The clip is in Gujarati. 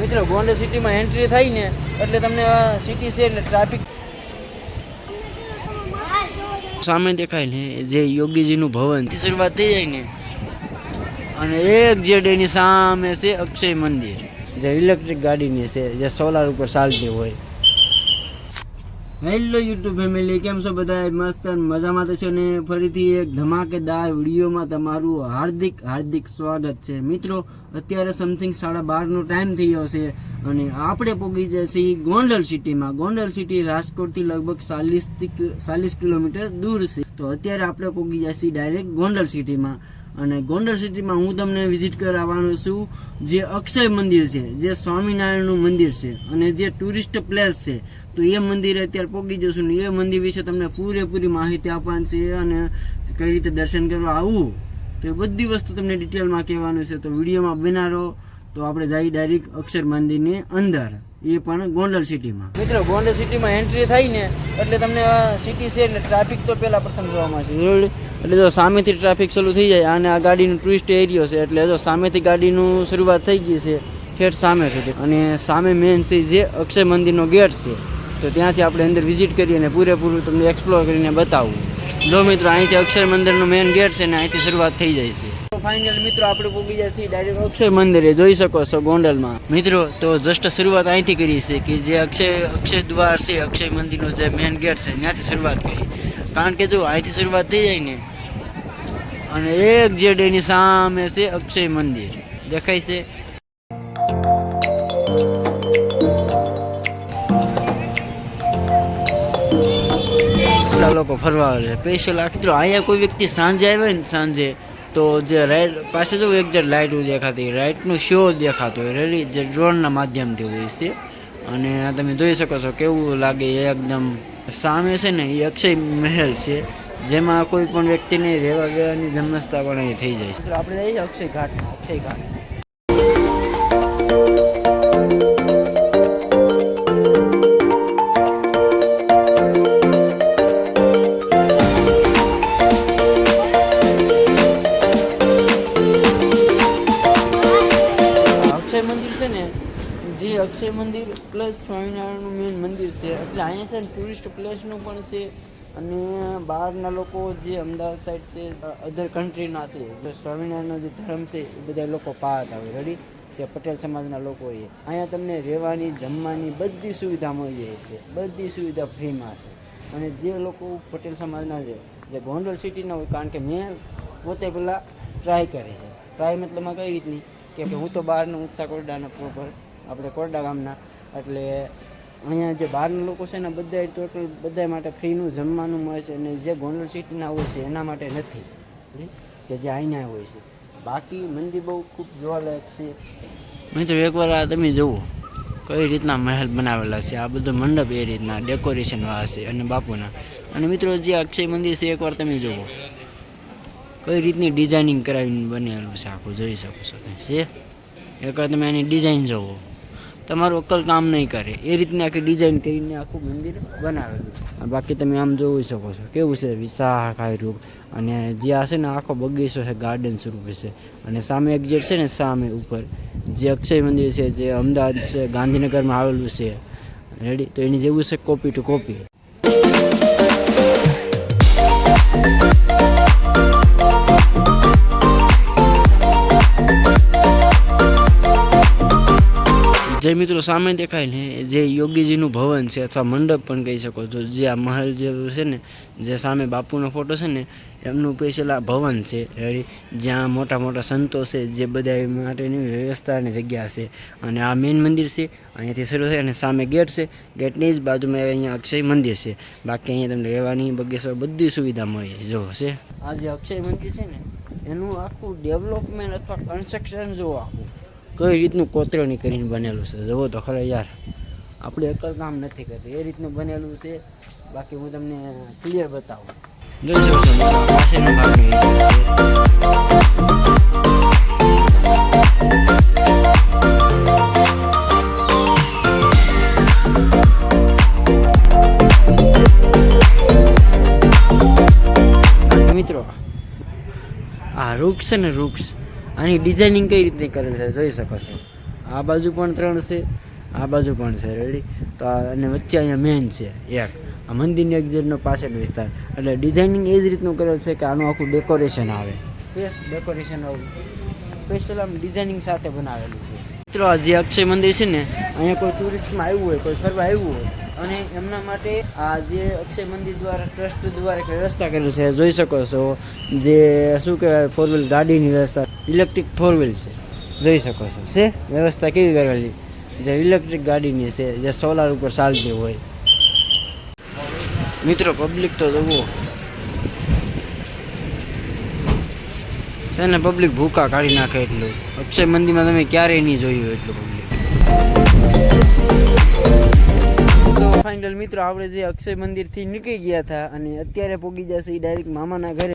મિત્રો ગોંડલ સિટીમાં એન્ટ્રી થાય ને એટલે તમને સિટી છે એટલે ટ્રાફિક સામે દેખાય ને જે યોગીજીનું ભવન થી શરૂઆત થઈ જાય ને અને એક જેડ એની સામે છે અક્ષય મંદિર જે ઇલેક્ટ્રિક ગાડીની છે જે સોલાર ઉપર ચાલતી હોય. હેલો યુટ્યુબ ફેમિલી, કેમ છો બધા? મસ્ત મજામાં તો છે ને ફરીથી એક ધમાકેદાર વિડીયોમાં તમારું હાર્દિક સ્વાગત છે. મિત્રો અત્યારે સમથિંગ 12:30નો ટાઈમ થઈ ગયો છે અને આપણે પહોંચી જાય છીએ ગોંડલ સિટીમાં. ગોંડલ સિટી રાજકોટથી લગભગ 40 કિલોમીટર દૂર છે. તો અત્યારે આપણે પહોંચી જાય છીએ ડાયરેક્ટ ગોંડલ સિટીમાં. અને ગોંડલ સિટીમાં હું તમને વિઝિટ કરાવવાનો છું જે અક્ષય મંદિર છે, જે સ્વામિનારાયણનું મંદિર છે અને જે ટુરિસ્ટ પ્લેસ છે. તો એ મંદિરે અત્યારે પહોંચી જશું ને એ મંદિર વિશે તમને પૂરેપૂરી માહિતી આપવાની છે અને કઈ રીતે દર્શન કરવા આવવું તો એ બધી વસ્તુ તમને ડિટેલમાં કહેવાનું છે. તો વિડીયોમાં બના રહો. તો આપણે જઈએ ડાયરેક્ટ અક્ષર મંદિરની અંદર, એ પણ ગોંડલ સિટીમાં. મિત્રો ગોંડલ સિટીમાં એન્ટ્રી થાય ને એટલે તમને સિટી છે એટલે ટ્રાફિક તો પહેલાં પ્રથમ જોવા મળશે. એટલે જો સામેથી ટ્રાફિક ચાલુ થઈ જાય અને આ ગાડીનું ટુરિસ્ટ એરિયો છે એટલે જો સામેથી ગાડીનું શરૂઆત થઈ ગઈ છે ઠેઠ સામે સુધી. અને સામે મેન છે જે અક્ષય મંદિરનો ગેટ છે. તો ત્યાંથી આપણે અંદર વિઝિટ કરીએ અને પૂરેપૂરું તમને એક્સપ્લોર કરીને બતાવું. જો મિત્રો અહીંથી અક્ષર મંદિરનો મેન ગેટ છે ને અહીંથી શરૂઆત થઈ જાય છે. ફાઇનલ મિત્રો આપણે પહોંચી જાય છીએ ડાયરેક્ટ અક્ષર મંદિરે. જોઈ શકો છો ગોંડલમાં. મિત્રો તો જસ્ટ શરૂઆત અહીંથી કરી છે કે જે અક્ષય દ્વાર છે, અક્ષય મંદિરનો જે મેન ગેટ છે ત્યાંથી શરૂઆત કરી. કારણ કે જો અહીંથી શરૂઆત થઈ જાય ને અને એક જેડ એની સામે છે અક્ષય મંદિર દેખાય છે. લોકો ફરવા આવે સ્પેશિયલ. મિત્રો અહીંયા કોઈ વ્યક્તિ સાંજે આવે ને સાંજે તો જે રાઈટ પાસે જો એક જણ લાઇટ દેખાતી, રાઈટનું શો દેખાતો હોય રેડી, જે ડ્રોનના માધ્યમથી હોય છે. અને તમે જોઈ શકો છો કેવું લાગે એકદમ સામે છે ને એ અક્ષય મહેલ છે જેમાં કોઈ પણ વ્યક્તિને રહેવા ગવાની જન્મસ્થા પણ અહીં થઈ જાય છે. આપણે જઈએ અક્ષય ઘાટ. જે અક્ષય મંદિર પ્લસ સ્વામિનારાયણનું મેન મંદિર છે એટલે અહીંયા છે ને ટુરિસ્ટ પ્લેસનું પણ છે. અને બહારના લોકો જે અમદાવાદ સાઈડ છે, અધર કન્ટ્રીના છે, જે સ્વામિનારાયણનો જે ધર્મ છે એ બધા લોકો પાળતા હોય રેડી, જે પટેલ સમાજના લોકો હોય. અહીંયા તમને રહેવાની જમવાની બધી સુવિધા મળી જાય છે, બધી સુવિધા ફ્રીમાં છે. અને જે લોકો પટેલ સમાજના છે જે ગોંડલ સિટીના હોય, કારણ કે મેં પોતે પહેલાં ટ્રાય કરી છે. ટ્રાય મતલબમાં કઈ રીતની કે હું તો બહારનું ઊંચા કોરડાના પ્રોપર આપણે કોરડા ગામના, એટલે અહીંયા જે બહારના લોકો છે ને બધા ટોટલ બધા માટે ફ્રીનું જમવાનું મળે છે. અને જે ગોંડલ સિટીના હોય છે એના માટે નથી કે જે અહીંના હોય છે. બાકી મંદિર બહુ ખૂબ જોવાલાયક છે. મિત્રો એકવાર આ તમે જુઓ કઈ રીતના મહેલ બનાવેલા છે, આ બધો મંડપ એ રીતના ડેકોરેશનવાળા છે અને બાપુના. અને મિત્રો જે અક્ષય મંદિર છે એકવાર તમે જુઓ કઈ રીતની ડિઝાઇનિંગ કરાવીને બનેલું છે આખું, જોઈ શકો છો છે. એકવાર તમે આની ડિઝાઇન જુઓ, તમારું અક્કલ કામ નહીં કરે એ રીતની આખી ડિઝાઇન કરીને આખું મંદિર બનાવેલું. બાકી તમે આમ જોઈ શકો છો કેવું છે વિશાળ રૂપ. અને જે આ છે ને આખો બગીચો છે, ગાર્ડન સ્વરૂપે છે. અને સામે એક જે છે ને સામે ઉપર જે અક્ષય મંદિર છે જે અમદાવાદ છે, ગાંધીનગરમાં આવેલું છે રેડી, તો એની જેવું છે કોપી ટુ કોપી. જે મિત્રો સામે દેખાય ને જે યોગીજીનું ભવન છે અથવા મંડપ પણ કહી શકો છો. જે આ મહેલ જેવું છે ને, જે સામે બાપુનો ફોટો છે ને એમનું સ્પેશિયલ આ ભવન છે રેડી, જ્યાં મોટા મોટા સંતો છે જે બધા માટેની વ્યવસ્થાની જગ્યા છે. અને આ મેન મંદિર છે, અહીંયાથી શરૂ થાય અને સામે ગેટ છે, ગેટની જ બાજુમાં અહીંયા અક્ષય મંદિર છે. બાકી અહીંયા તમને રહેવાની બગીચા બધી સુવિધા મળી જો છે. આ જે અક્ષય મંદિર છે ને એનું આખું ડેવલપમેન્ટ અથવા કન્સ્ટ્રક્શન જો આખું કઈ રીતનું કોતરણી કરીને બનેલું છે જુઓ તો ખરે યાર, આપણે અક્કલ કામ નથી કરતી એ રીતનું બનેલું છે. બાકી હું તમને ક્લિયર બતાવું. જોઈ શકો છો પાછળનો ભાગ મિત્રો આ વૃક્ષ છે ને વૃક્ષ, આની ડિઝાઇનિંગ કઈ રીતે કરેલ છે જોઈ શકો છો. આ બાજુ પણ 3 છે, આ બાજુ પણ છે. રેડી. તો અને વચ્ચે અહીંયા મેન છે એક આ મંદિરની એક્ઝેક્ટનો પાછળનો વિસ્તાર. એટલે ડિઝાઇનિંગ એ જ રીતનું કરેલ છે કે આનું આખું ડેકોરેશન આવે છે. ડેકોરેશન સ્પેશિયલ આમ ડિઝાઇનિંગ સાથે બનાવેલું છે. મિત્રો આ જે અક્ષય મંદિર છે ને, અહીંયા કોઈ ટુરિસ્ટમાં આવ્યું હોય, કોઈ ફરવા આવ્યું હોય અને એમના માટે આ જે અક્ષય મંદિર દ્વારા ટ્રસ્ટ દ્વારા એક વ્યવસ્થા કરેલી છે. જોઈ શકો છો જે શું કહેવાય 4 વ્હીલ ગાડીની વ્યવસ્થા, ઇલેક્ટ્રિક 4 વ્હીલ છે. જોઈ શકો છો છે વ્યવસ્થા કેવી કરેલી, જે ઇલેક્ટ્રિક ગાડીની છે, જે સોલાર ઉપર ચાલતી હોય. મિત્રો પબ્લિક તો જુઓ છે ને, પબ્લિક ભૂકા કાઢી નાખે એટલું. અક્ષય મંદિરમાં તમે ક્યારેય નહીં જોયું એટલું પબ્લિક. તો ફાઇનલ મિત્રો આપણે જે અક્ષય મંદિરથી નીકળી ગયા હતા અને અત્યારે પહોંચી જશે ડાયરેક્ટ મામાના ઘરે.